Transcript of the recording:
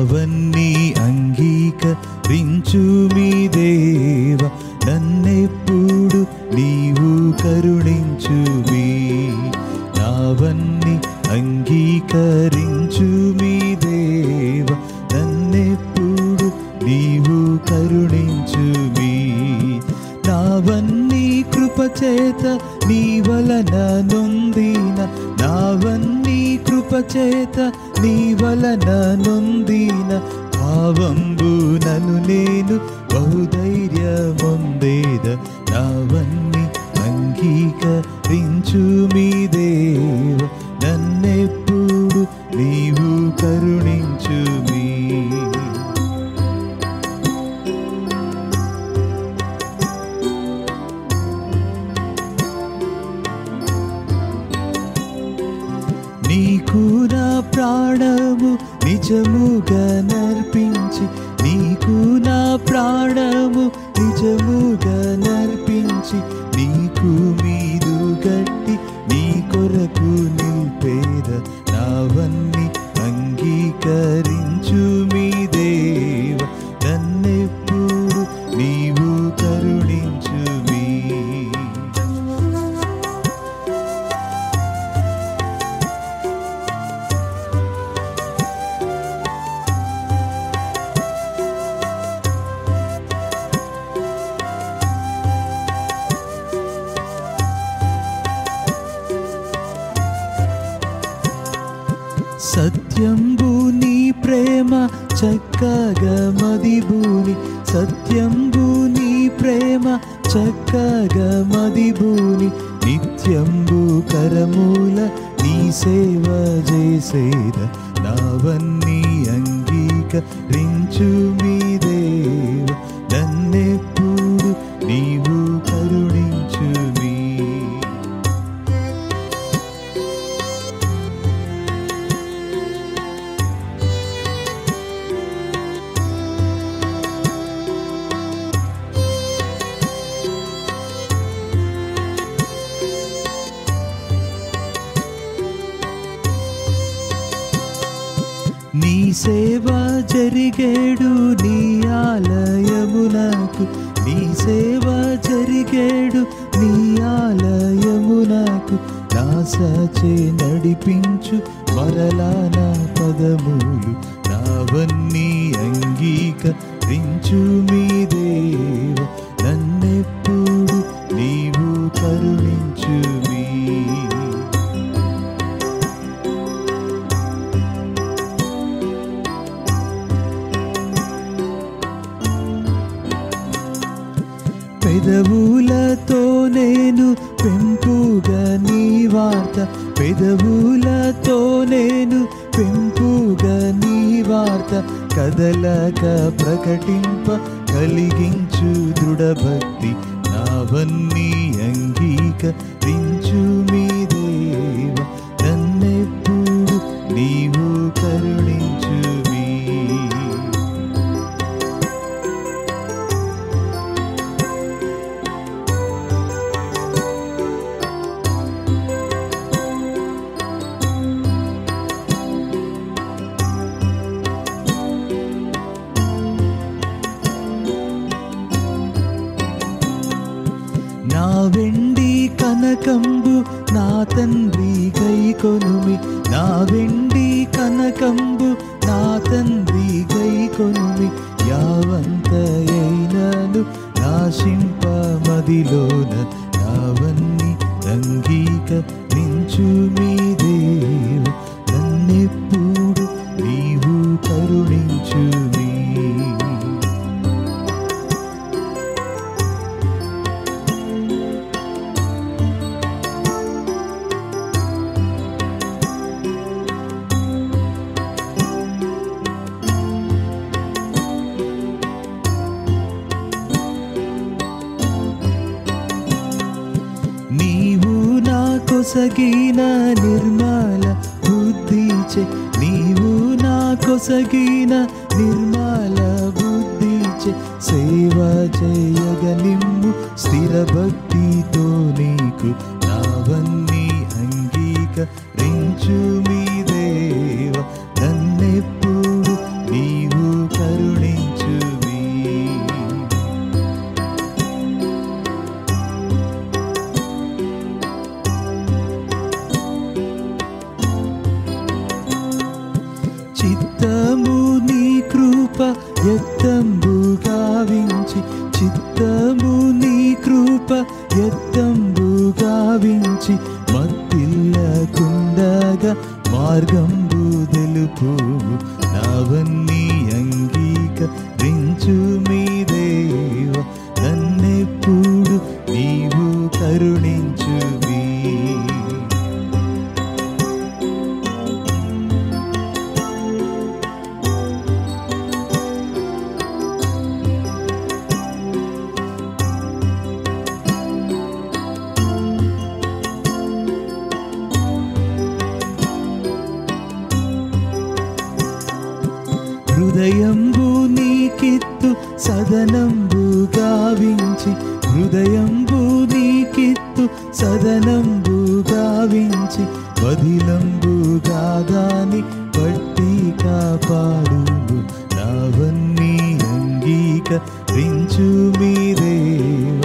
నావన్నీ అంగీకరించు మీ దేవ, నన్నెప్పుడు నీవు కరుణించు మీ. నావన్నీ అంగీకరించు మీ దేవ, నన్నెప్పుడు నీవు కరుణించు మీ. నావన్నీ కృపచేత నీ వలన నొందిన, నావన్నీ కృపచేత నీ వలన నొందిన భావంబు నన్ను నేను బహుధైర్యమొందేద. నావన్నీ అంగీకరించు మీ దేవ, నన్నెప్పుడు నీవు కరుణించు మీ. నీకు నా ప్రాణము నిజముగా నర్పించి, నీకు నా ప్రాణము నిజముగా నర్పించి, నీకు మీదు గట్టి నీ కొరకు నిల్పేద. నావన్నీ అంగీకరించు మీ దేవ, నన్నెప్పుడు నీవు కరుణించు మీ. సత్యంబు నీ ప్రేమ చక్కగా మదిబూని, సత్యంబు నీ ప్రేమ చక్కగా మదిబూని, నిత్యంబు కరమూల నీ సేవ చేసేద. నావన్నీ అంగీకరించు మీ దేవ, నన్నెప్పుడు నీవు కరుణించు మీ. నీ సేవ జరిగేడు నీ ఆలయమునకు, నీ సేవ జరిగేడు నీ ఆలయమునకు. నా సచే నడిపించు మరలా నా పదములు, నావన్నీ అంగీకరించు మీ దేవ, నన్నెప్పుడు నీవు కరుణించు మీ. పెదవులతో నేను పెంపుగా నీ వార్త, పెదవులతో నేను పెంపుగా నీ వార్త, కదలక ప్రకటింప కలిగించు దృఢభక్తి. నావన్నీ అంగీకరించు మీ దేవ, నన్నెప్పుడు నీవు కరుణించు మీ. నా వెండి కనకంబు నా తండ్రి గైకొనుమి, నా వెండి కనకంబు నా తండ్రి గైకొనుమి. యావంతయైనను నాశింప మదిలోన, నావన్నీ అంగీకరించు మీ దేవ, నన్నెప్పుడు నీవు కరుణించు మీ. నీవు నా కొసగిన నిర్మల బుద్ధిచే, నీవు నా కొసగిన నిర్మల బుద్ధిచే, సేవ చేయగ నిమ్ము స్థిర భక్తితో నీకు. నావన్నీ అంగీకరించు మీ దేవ, నన్నెప్పుడు నీ గావించి చిత్తము నీ కృప యత్తంబు గావించి మత్తిల్లకుండగా మార్గంబు తెలుపు నావన్నీ అంగీకరించు మీ దేవ నన్నెప్పుడు నీవు కరుణించువి హృదయంబు నీకిత్తు సదనంబు గావించి హృదయంబు నీకిత్తు సదనంబు గావించి వదిలంబుగా దాని పట్టి కాపాడును నావన్నీ అంగీకరించు మీ దేవ